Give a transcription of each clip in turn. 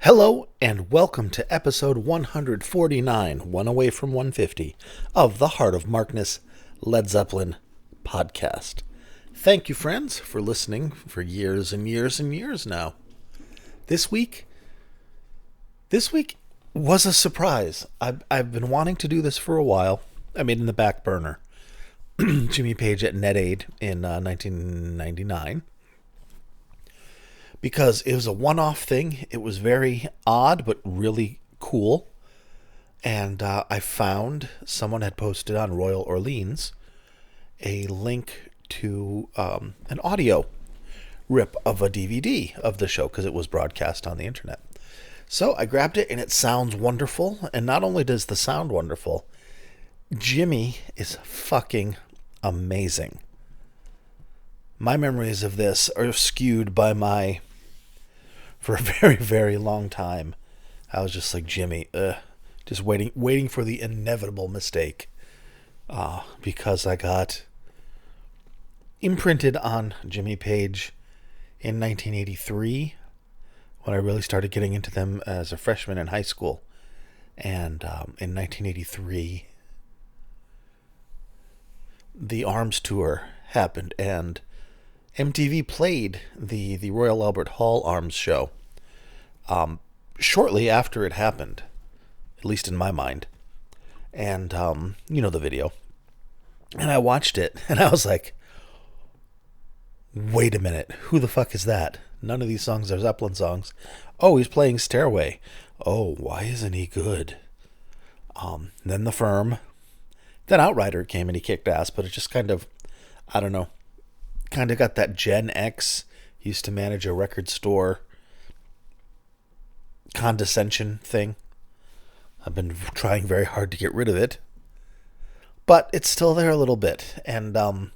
Hello and welcome to episode 149, one away from 150, of the Heart of Markness Led Zeppelin podcast. Thank you, friends, for listening for years and years and years now. This week was a surprise. I've been wanting to do this for a while. I mean, in the back burner. Jimmy Page at NetAid in 1999. Because it was a one-off thing. It was very odd, but really cool. And I found someone had posted on Royal Orleans a link to an audio rip of a DVD of the show because it was broadcast on the internet. So I grabbed it and it sounds wonderful. And not only does the sound wonderful, Jimmy is fucking amazing. My memories of this are skewed by for a very, very long time, I was just like, Jimmy, just waiting for the inevitable mistake, because I got imprinted on Jimmy Page in 1983 when I really started getting into them as a freshman in high school. And in 1983, the Arms Tour happened, and MTV played the Royal Albert Hall Arms show shortly after it happened, at least in my mind. And, you know the video. And I watched it, and I was like, wait a minute, who the fuck is that? None of these songs are Zeppelin songs. Oh, he's playing Stairway. Oh, why isn't he good? Then The Firm. Then Outrider came and he kicked ass, but it just kind of, I don't know, kind of got that Gen X, used to manage a record store condescension thing. I've been trying very hard to get rid of it, but it's still there a little bit. And I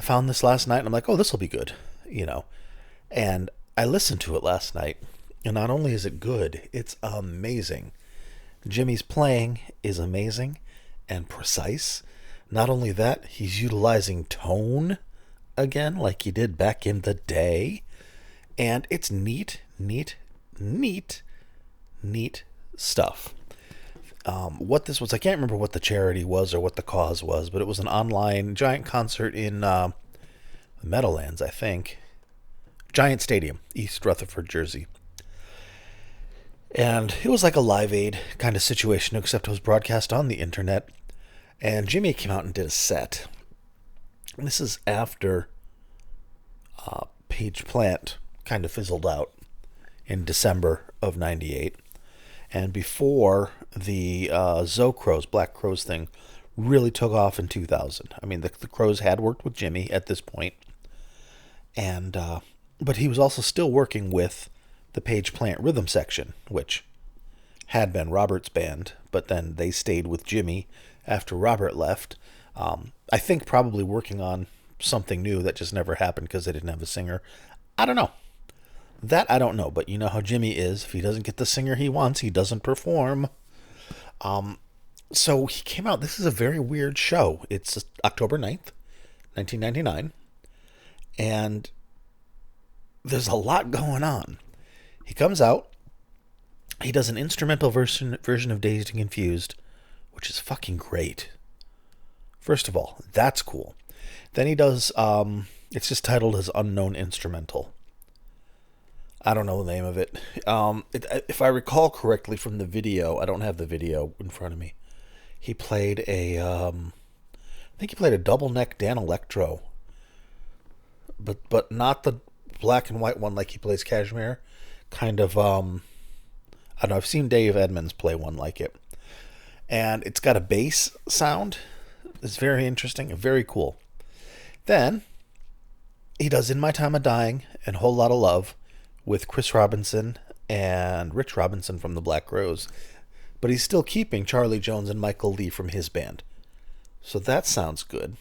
found this last night and I'm like, oh, this will be good, and I listened to it last night, and not only is it good, it's amazing. Jimmy's playing is amazing and precise. Not only that, he's utilizing tone again like he did back in the day, and it's neat stuff. What this was, I can't remember what the charity was or what the cause was, but it was an online giant concert in Meadowlands, I think. Giant Stadium, East Rutherford, Jersey. And it was like a Live Aid kind of situation, except it was broadcast on the internet. And Jimmy came out and did a set. And this is after Page Plant kind of fizzled out in December of 98. And before the Zo-Crows, Black Crowes thing really took off in 2000. I mean, the Crows had worked with Jimmy at this point. And but he was also still working with the Page Plant rhythm section, which had been Robert's band, but then they stayed with Jimmy after Robert left. I think probably working on something new that just never happened because they didn't have a singer. I don't know. That I don't know, but you know how Jimmy is. If he doesn't get the singer he wants, he doesn't perform. So he came out. This is a very weird show. It's October 9th, 1999. And there's a lot going on. He comes out. He does an instrumental version of Dazed and Confused, which is fucking great. First of all, that's cool. Then he does, it's just titled as Unknown Instrumental. I don't know the name of it. If I recall correctly from the video, I don't have the video in front of me. He played I think he played a double neck Dan Electro, but not the black and white one like he plays Kashmir. Kind of, I don't know. I've seen Dave Edmunds play one like it, and it's got a bass sound. It's very interesting and very cool. Then he does In My Time of Dying and Whole Lot of Love with Chris Robinson and Rich Robinson from the Black Crowes. But he's still keeping Charlie Jones and Michael Lee from his band. So that sounds good.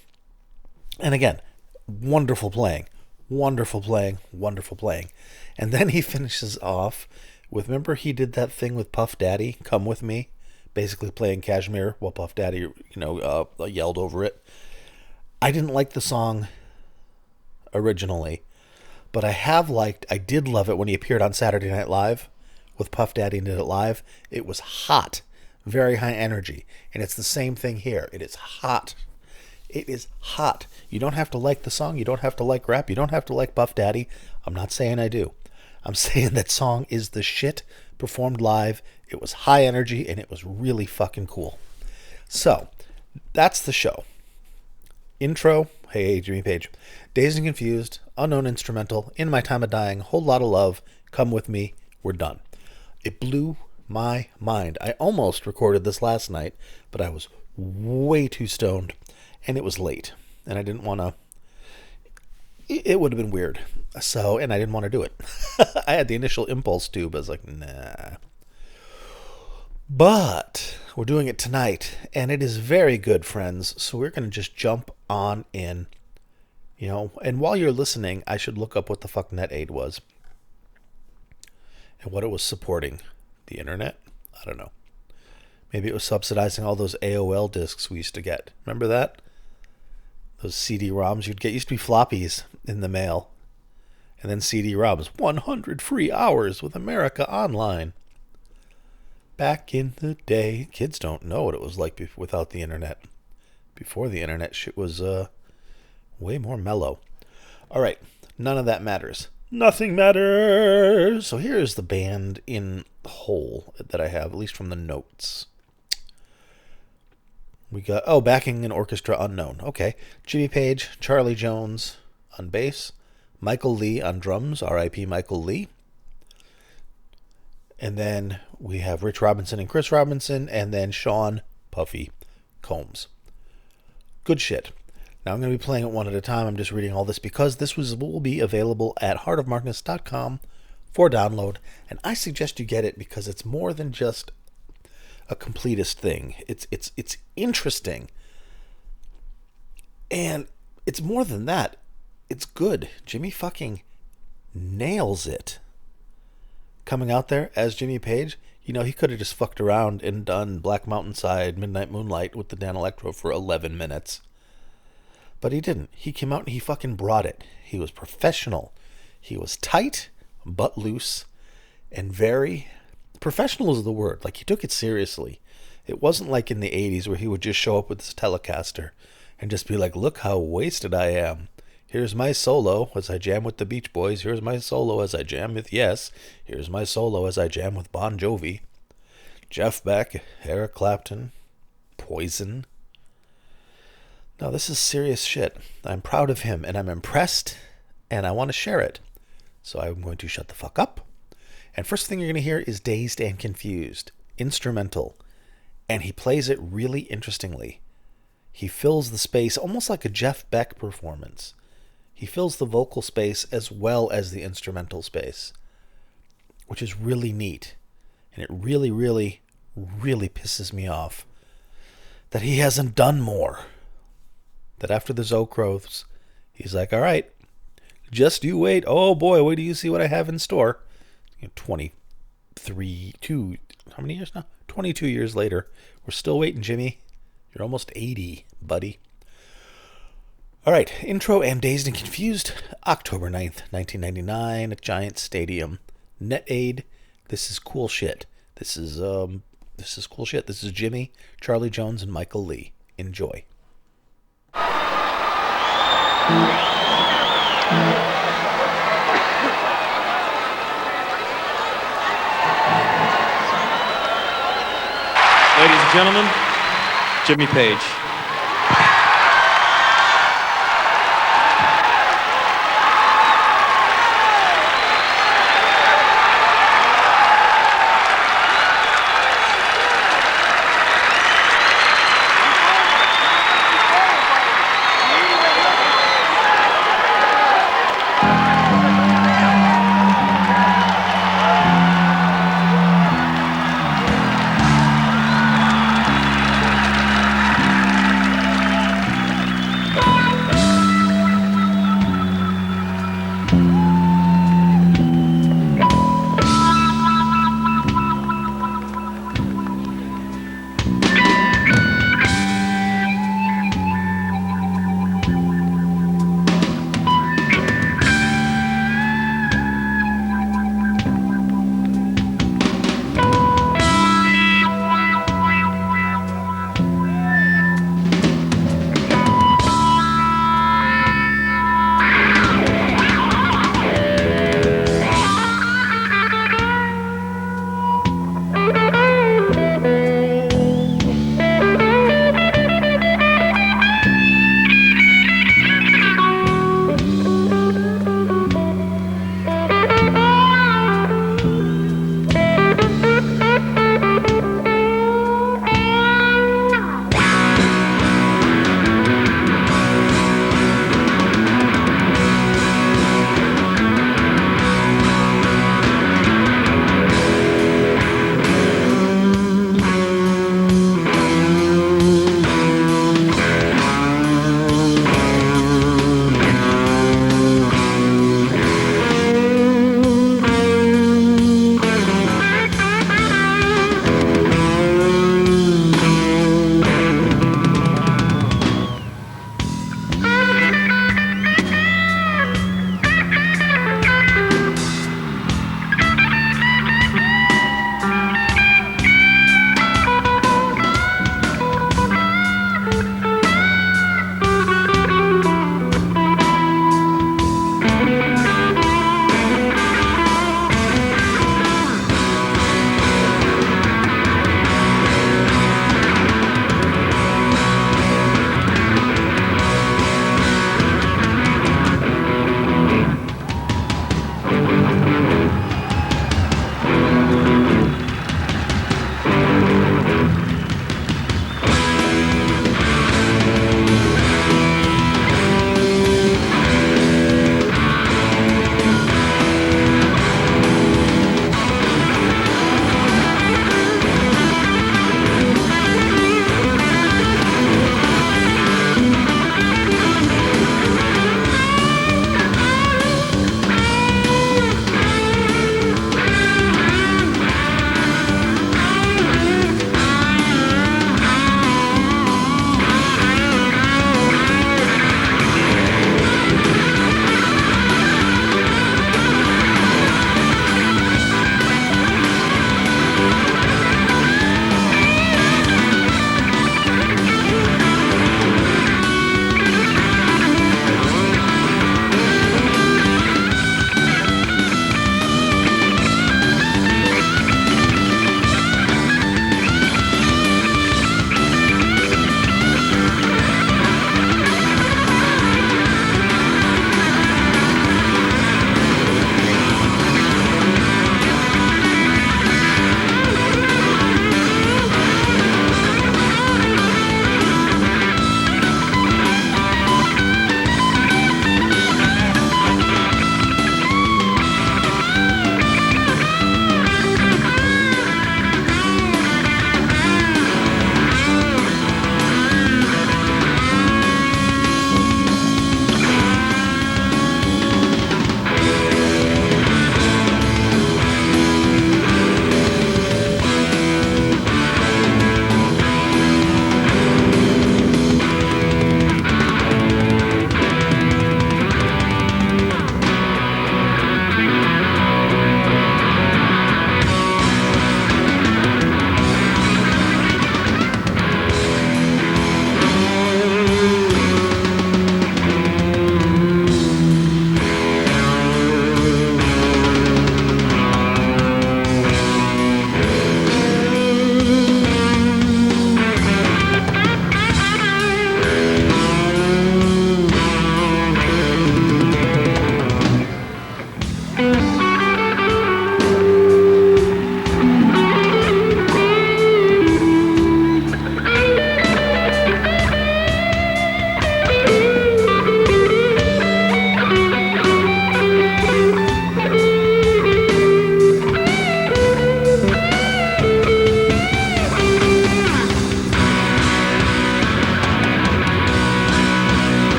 And again, wonderful playing. Wonderful playing. Wonderful playing. And then he finishes off with, remember he did that thing with Puff Daddy, Come With Me? Basically playing Kashmir while Puff Daddy, yelled over it. I didn't like the song originally, but I did love it when he appeared on Saturday Night Live with Puff Daddy and did it live. It was hot, very high energy. And it's the same thing here. It is hot. It is hot. You don't have to like the song. You don't have to like rap. You don't have to like Puff Daddy. I'm not saying I do. I'm saying that song is the shit performed live. It was high energy and it was really fucking cool. So, that's the show. Intro, hey, Jimmy Page. Dazed and Confused, Unknown Instrumental, In My Time of Dying, Whole Lotta Love, Come With Me, we're done. It blew my mind. I almost recorded this last night, but I was way too stoned, and it was late, and I didn't want to... It would have been weird. So, and I didn't want to do it. I had the initial impulse to, but I was like, nah. But we're doing it tonight, and it is very good, friends. So we're going to just jump on in, you know. And while you're listening, I should look up what the fuck NetAid was and what it was supporting. The internet? I don't know. Maybe it was subsidizing all those AOL discs we used to get. Remember that? Those CD-ROMs you'd get used to be floppies in the mail. And then CD-ROMs. 100 free hours with America Online. Back in the day, kids don't know what it was like without the internet. Before the internet, shit was way more mellow. All right, none of that matters. Nothing matters. So here's the band in whole that I have, at least from the notes. We got, backing an orchestra unknown. Okay, Jimmy Page, Charlie Jones on bass, Michael Lee on drums, R.I.P. Michael Lee. And then we have Rich Robinson and Chris Robinson, and then Sean Puffy Combs. Good shit. Now I'm going to be playing it one at a time. I'm just reading all this because this will be available at heartofmarkness.com for download. And I suggest you get it because it's more than just a completist thing. It's interesting. And it's more than that. It's good. Jimmy fucking nails it. Coming out there as Jimmy Page, you know, he could have just fucked around and done Black Mountainside, Midnight Moonlight with the Dan Electro for 11 minutes. But he didn't. He came out and he fucking brought it. He was professional. He was tight, but loose, and very... Professional is the word. Like, he took it seriously. It wasn't like in the 80s where he would just show up with his Telecaster and just be like, look how wasted I am. Here's my solo as I jam with the Beach Boys. Here's my solo as I jam with Yes. Here's my solo as I jam with Bon Jovi. Jeff Beck, Eric Clapton, Poison. No, this is serious shit. I'm proud of him, and I'm impressed, and I want to share it. So I'm going to shut the fuck up. And first thing you're going to hear is Dazed and Confused, instrumental. And he plays it really interestingly. He fills the space almost like a Jeff Beck performance. He fills the vocal space as well as the instrumental space, which is really neat. And it really, really, really pisses me off that he hasn't done more. That after the Zocroths, he's like, all right, just you wait. Oh boy, wait till you see what I have in store. how many years now? 22 years later. We're still waiting, Jimmy. You're almost 80, buddy. All right, intro and Dazed and Confused, October 9th, 1999, at Giant Stadium. NetAid, this is cool shit. This is cool shit. This is Jimmy, Charlie Jones, and Michael Lee. Enjoy. Ladies and gentlemen, Jimmy Page.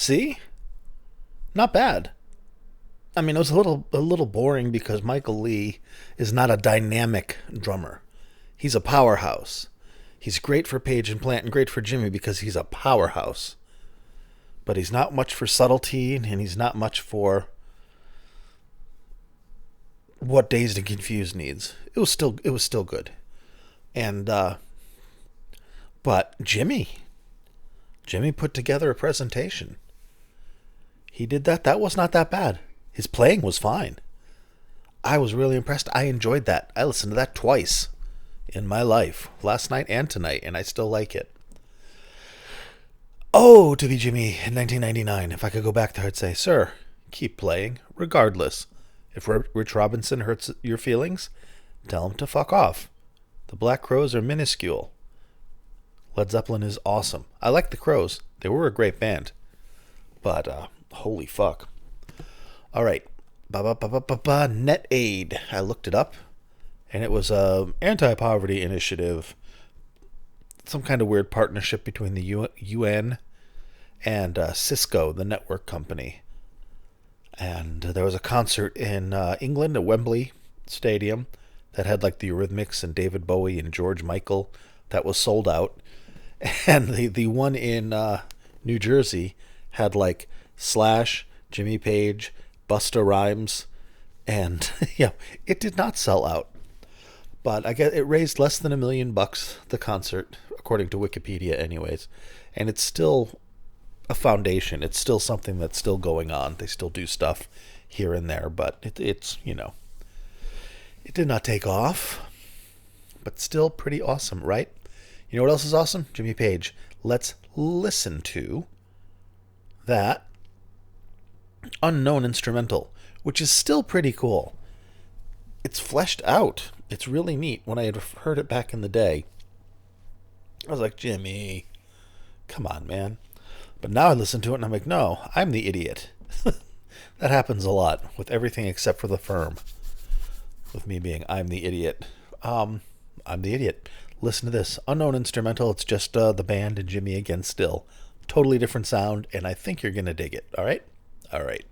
See? Not bad. I mean, it was a little boring because Michael Lee is not a dynamic drummer. He's a powerhouse. He's great for Page and Plant and great for Jimmy because he's a powerhouse. But he's not much for subtlety, and he's not much for what Dazed and Confused needs. It was still good. And but Jimmy put together a presentation. He did that. That was not that bad. His playing was fine. I was really impressed. I enjoyed that. I listened to that twice in my life, last night and tonight, and I still like it. Oh, to be Jimmy in 1999. If I could go back there, I'd say, sir, keep playing, regardless. If Rich Robinson hurts your feelings, tell him to fuck off. The Black Crowes are minuscule. Led Zeppelin is awesome. I like the Crowes. They were a great band. But, holy fuck. All right. Net Aid. I looked it up, and it was a anti-poverty initiative, some kind of weird partnership between the UN and Cisco, the network company. And there was a concert in England at Wembley Stadium that had like the Eurythmics and David Bowie and George Michael that was sold out. And the one in New Jersey had like Slash, Jimmy Page, Busta Rhymes, and yeah, it did not sell out. But I guess it raised less than $1 million, the concert, according to Wikipedia anyways. And it's still a foundation. It's still something that's still going on. They still do stuff here and there, but it's, you know, it did not take off, but still pretty awesome, right? You know what else is awesome? Jimmy Page. Let's listen to that unknown instrumental, which is still pretty cool. It's fleshed out. It's really neat. When I had heard it back in the day, I was like, Jimmy, come on, man. But now I listen to it and I'm like, no, I'm the idiot. That happens a lot with everything except for The Firm. With me being, I'm the idiot. I'm the idiot. Listen to this. Unknown instrumental. It's just the band and Jimmy again still. Totally different sound, and I think you're going to dig it. All right? All right.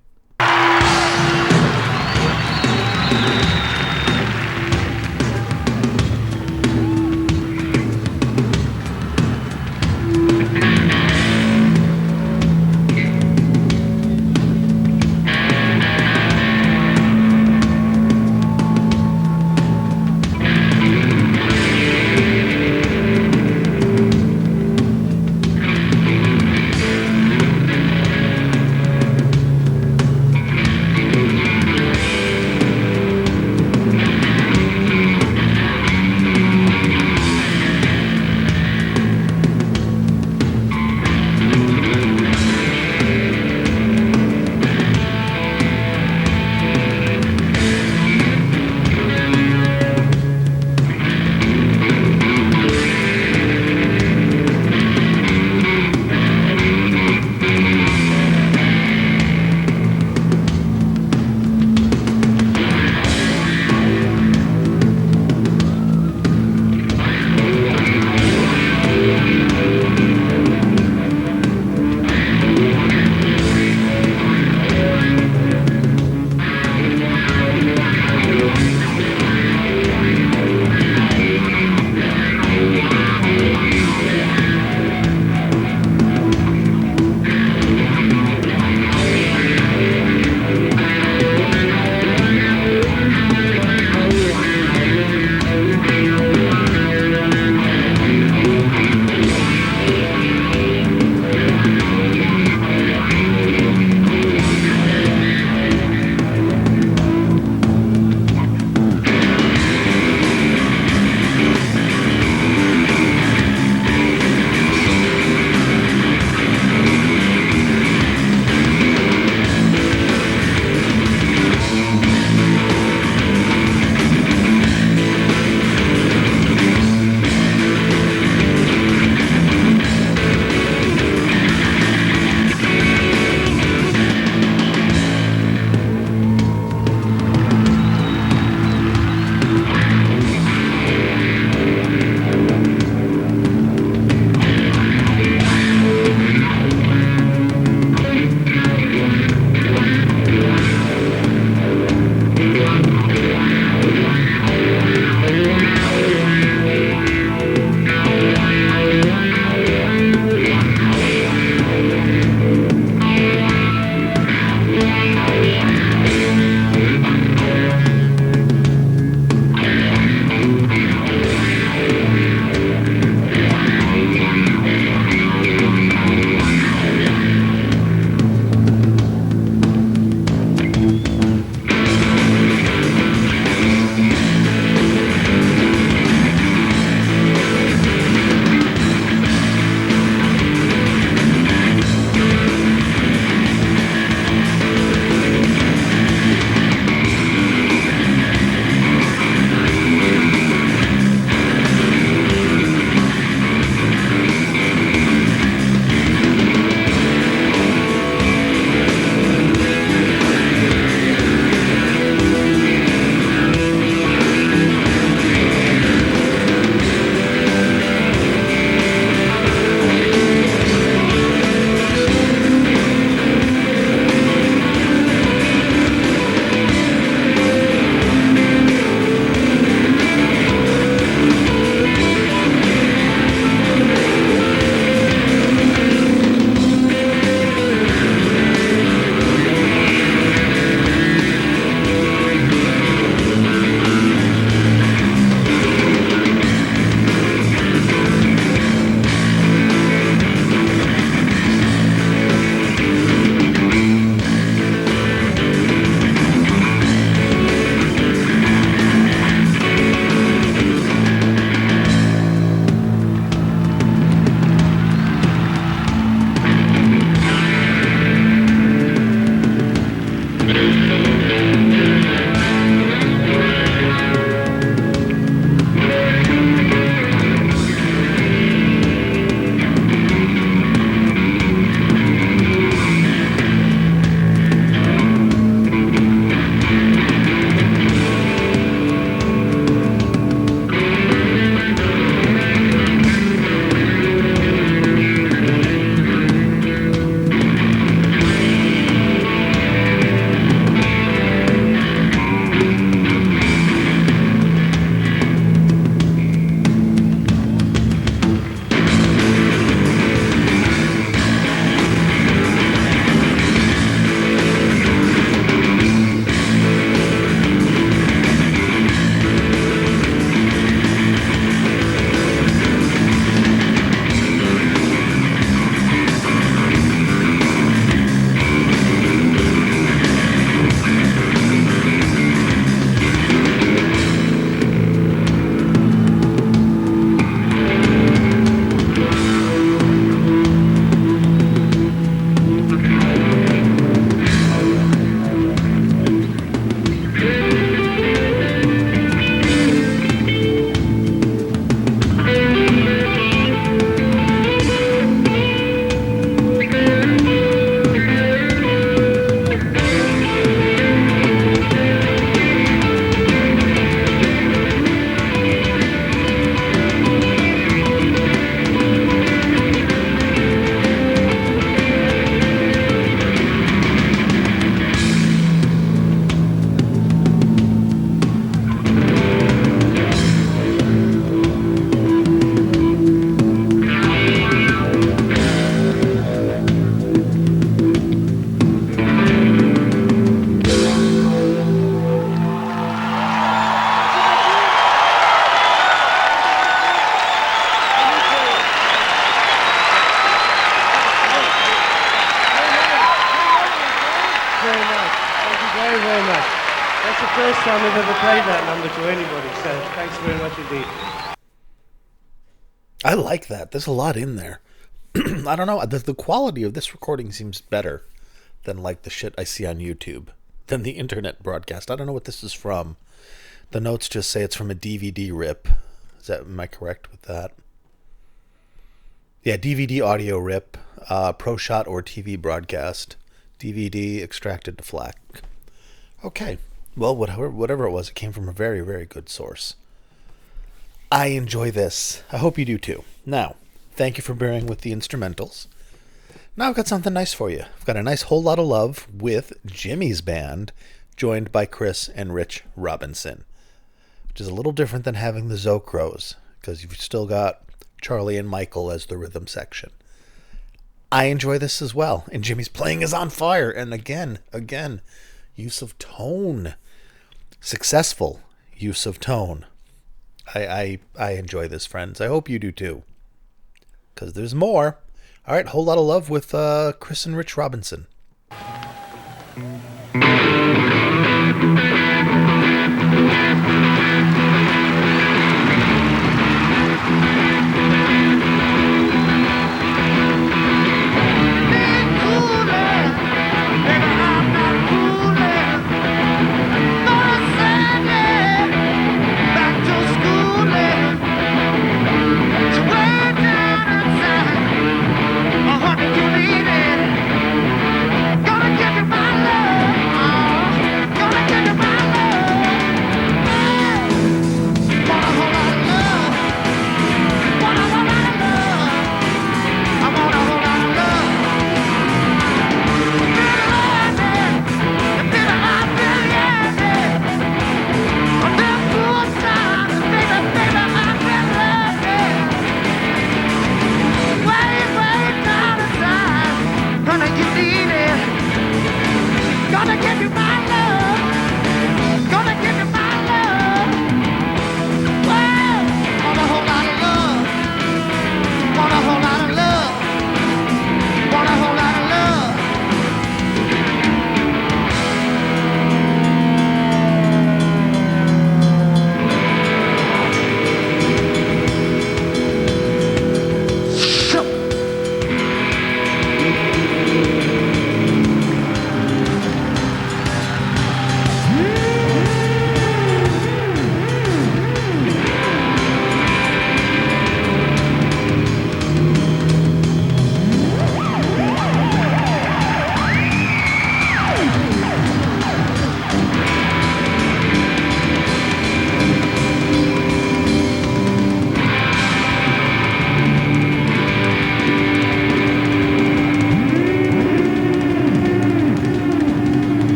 very, very much. That's the first time I've ever played that number to anybody, so thanks very much indeed. I like that. There's a lot in there. I don't know. The quality of this recording seems better than like the shit I see on YouTube, than the internet broadcast. I don't know what this is from. The notes just say it's from a DVD rip. Am I correct with that? Yeah, DVD audio rip, Pro Shot or TV broadcast, DVD extracted to FLAC. Okay, well, whatever it was, it came from a very, very good source. I enjoy this. I hope you do too. Now, thank you for bearing with the instrumentals. Now I've got something nice for you. I've got a nice Whole Lot of Love with Jimmy's band, joined by Chris and Rich Robinson, which is a little different than having the Zocros, because you've still got Charlie and Michael as the rhythm section. I enjoy this as well, and Jimmy's playing is on fire, and again, use of tone. Successful use of tone. I enjoy this, friends. I hope you do too, because there's more. All right, Whole Lot of Love with Chris and Rich Robinson.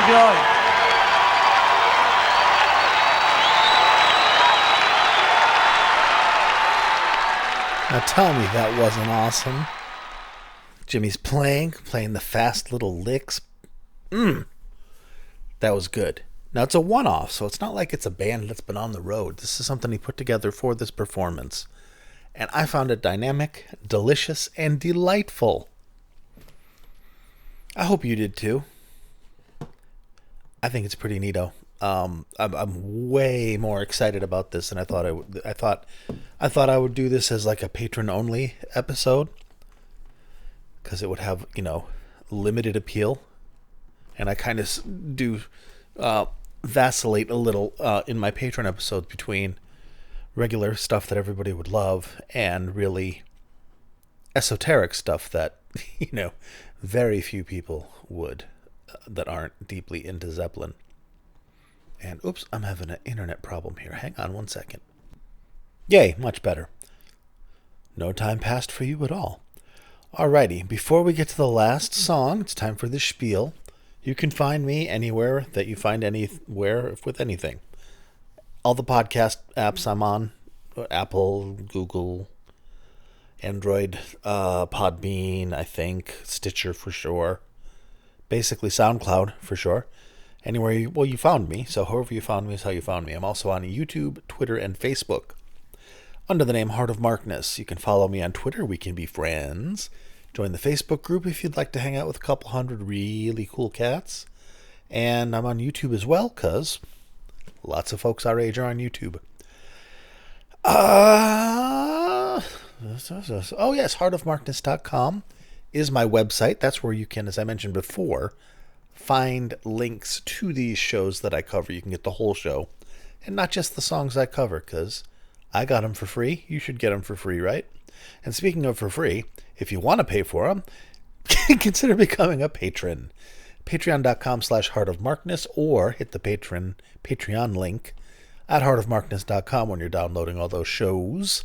Enjoy. Now tell me that wasn't awesome. Jimmy's playing the fast little licks. That was good. Now it's a one-off, so it's not like it's a band that's been on the road. This is something he put together for this performance. And I found it dynamic, delicious, and delightful. I hope you did too. I think it's pretty neato. I'm way more excited about this than I thought I would. I thought I would do this as like a patron only episode because it would have, limited appeal, and I kind of do vacillate a little in my patron episodes between regular stuff that everybody would love and really esoteric stuff that very few people would that aren't deeply into Zeppelin. And oops, I'm having an internet problem here. Hang on one second. Yay, much better. No time passed for you at all. Alrighty, before we get to the last song, it's time for the spiel. You can find me anywhere that you find anywhere with anything. All the podcast apps I'm on, Apple, Google, Android, Podbean, I think, Stitcher for sure. Basically SoundCloud for sure. Anywhere you found me, so however you found me is how you found me. I'm also on YouTube, Twitter, and Facebook under the name Heart of Markness. You can follow me on Twitter. We can be friends. Join the Facebook group if you'd like to hang out with a couple hundred really cool cats. And I'm on YouTube as well, because lots of folks our age are on YouTube. Oh yes, heartofmarkness.com is my website. That's where you can, as I mentioned before, find links to these shows that I cover. You can get the whole show and not just the songs I cover, because I got them for free. You should get them for free, right? And speaking of for free, if you want to pay for them, consider becoming a patron. Patreon.com/heartofmarkness, or hit the Patreon link at heartofmarkness.com when you're downloading all those shows,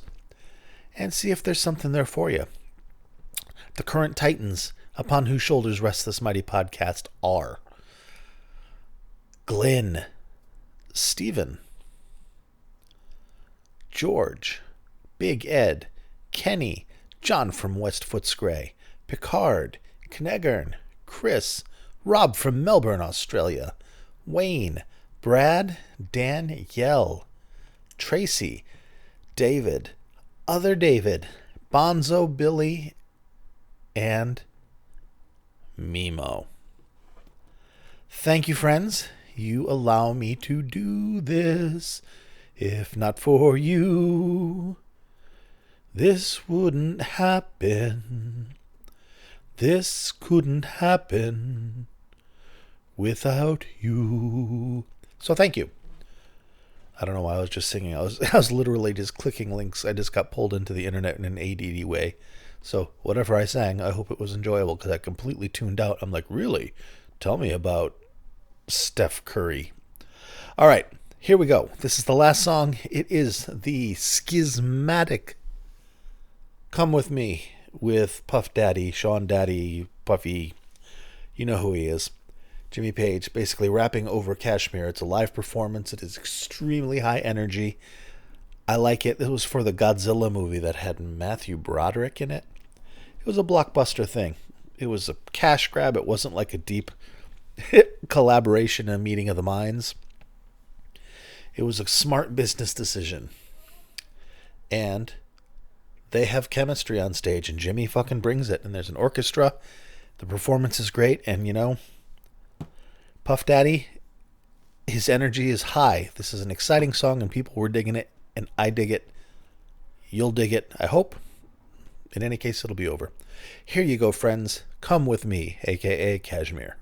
and see if there's something there for you. The current titans upon whose shoulders rests this mighty podcast are Glenn, Stephen, George, Big Ed, Kenny, John from West Footscray, Picard, Kneggern, Chris, Rob from Melbourne, Australia, Wayne, Brad, Dan, Yell, Tracy, David, Other David, Bonzo, Billy, and Mimo. Thank you, friends. You allow me to do this. If not for you, this wouldn't happen. This couldn't happen without you. So thank you. I don't know why I was just singing. I was literally just clicking links. I just got pulled into the internet in an ADD way. So whatever I sang, I hope it was enjoyable, because I completely tuned out. I'm like, really? Tell me about Steph Curry. All right, here we go. This is the last song. It is the Schismatic Come With Me with Puff Daddy, Sean Daddy, Puffy. You know who he is. Jimmy Page, basically rapping over Kashmir. It's a live performance. It is extremely high energy. I like it. It was for the Godzilla movie that had Matthew Broderick in it. It was a blockbuster thing. It was a cash grab. It wasn't like a deep collaboration, a meeting of the minds. It was a smart business decision. And they have chemistry on stage, and Jimmy fucking brings it. And there's an orchestra. The performance is great. And, Puff Daddy, his energy is high. This is an exciting song, and people were digging it. And I dig it. You'll dig it, I hope. In any case, it'll be over. Here you go, friends. Come with me, a.k.a. Kashmir.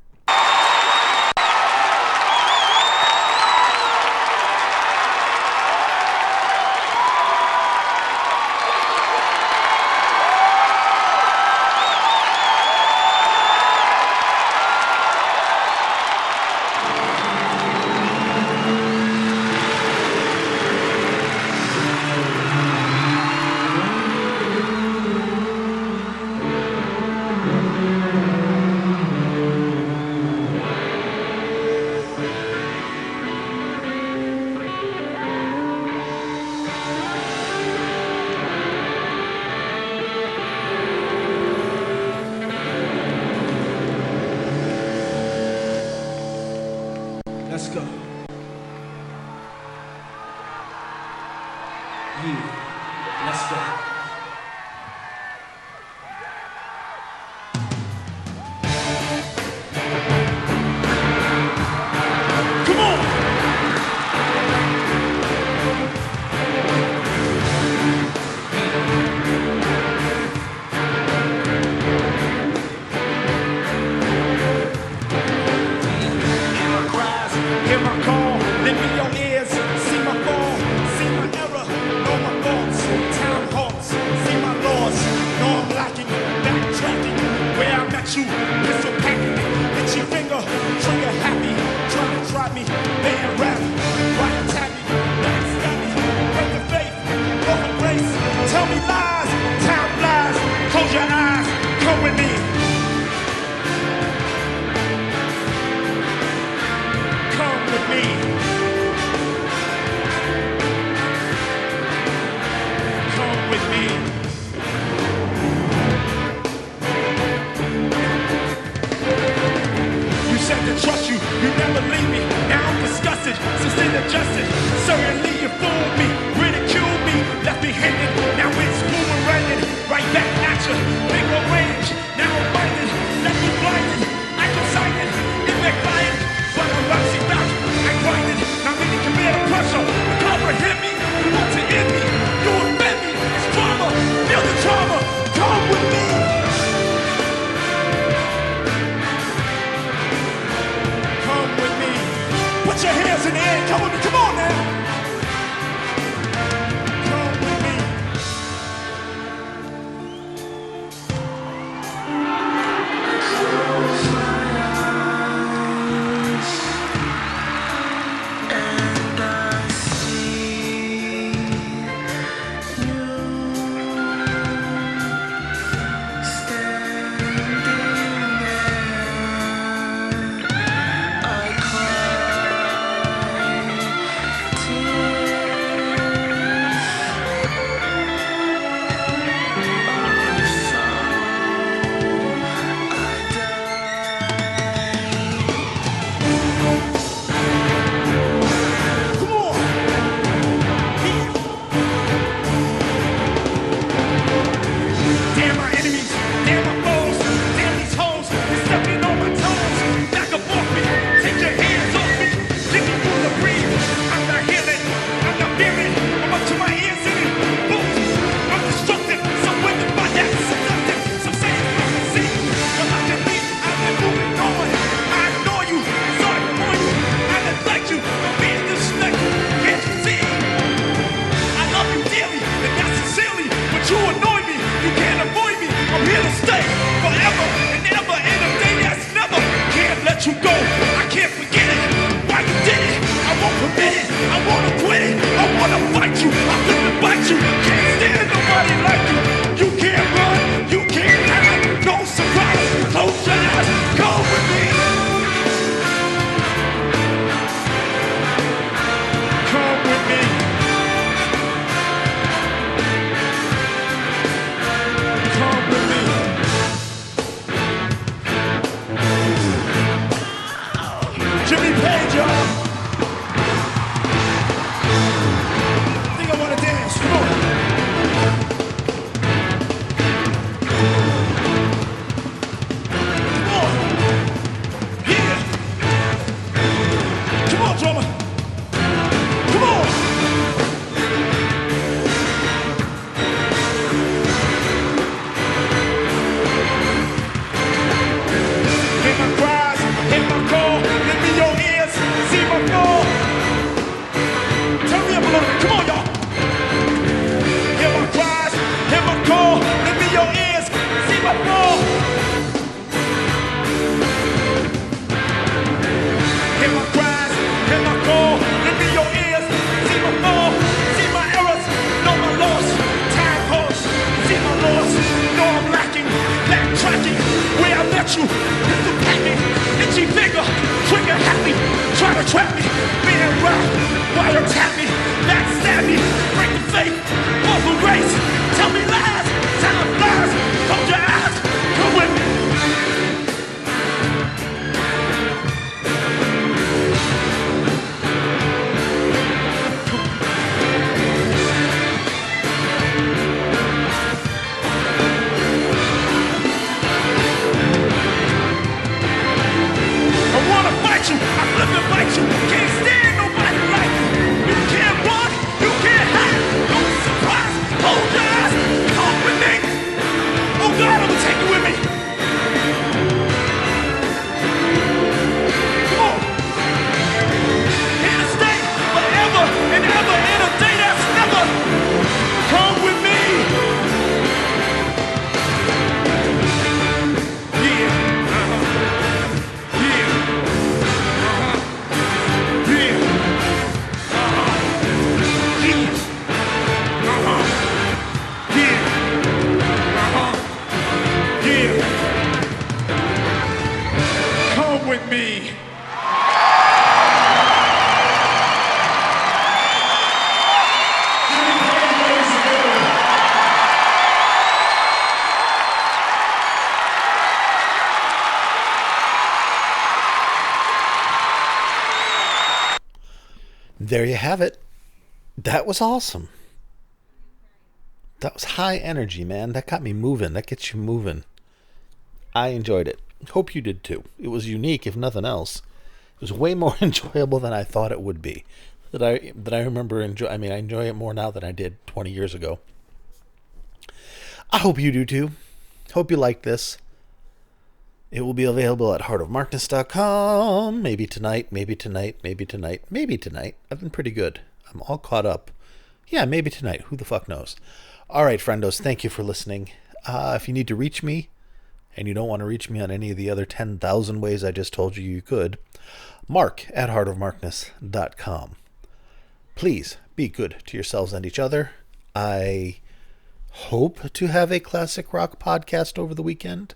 Let's go. Come on! Hear my cries, hear my call, lend me your ears, see my fall, see my error, know my faults, town halts, see my laws, know I'm lacking, backtracking, where I met you, pistol packing, itchy finger, trigger happy, trying to drop me, band rap, right tabby, backstab me, break the faith, broken grace, tell me lies, time flies, close your eyes, come with me. Come with me. Come with me. You said to trust you, you never leave me. Now I'm disgusted, sustained adjusted. Certainly you fooled me, ridiculed me, left me hanging. Now it's boomeranging, right back at you. Big old range, now I'm biting, left me blinded. I can sight it, it backfired, but I'm bouncing back. I grinded, now meaning can bear the pressure. The cover hit me, you want to hit me, you offend me. It's drama, there you have it. That was awesome. That was high energy, man. That got me moving. That gets you moving. I enjoyed it. Hope you did too. It was unique, if nothing else. It was way more enjoyable than I thought it would be. That I remember enjoy. I mean, I enjoy it more now than I did 20 years ago. I hope you do too. Hope you like this. It will be available at heartofmarkness.com. Maybe tonight, maybe tonight, maybe tonight, maybe tonight. I've been pretty good. I'm all caught up. Yeah, maybe tonight. Who the fuck knows? All right, friendos, thank you for listening. If you need to reach me, and you don't want to reach me on any of the other 10,000 ways I just told you you could, mark at heartofmarkness.com. Please be good to yourselves and each other. I hope to have a classic rock podcast over the weekend,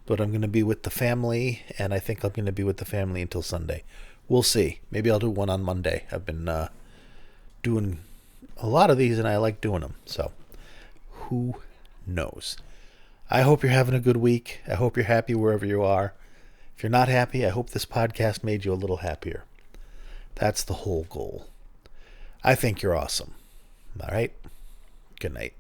but I'm going to be with the family, and I think I'm going to be with the family until Sunday. We'll see. Maybe I'll do one on Monday. I've been doing a lot of these, and I like doing them, so who knows? I hope you're having a good week. I hope you're happy wherever you are. If you're not happy, I hope this podcast made you a little happier. That's the whole goal. I think you're awesome. All right? Good night.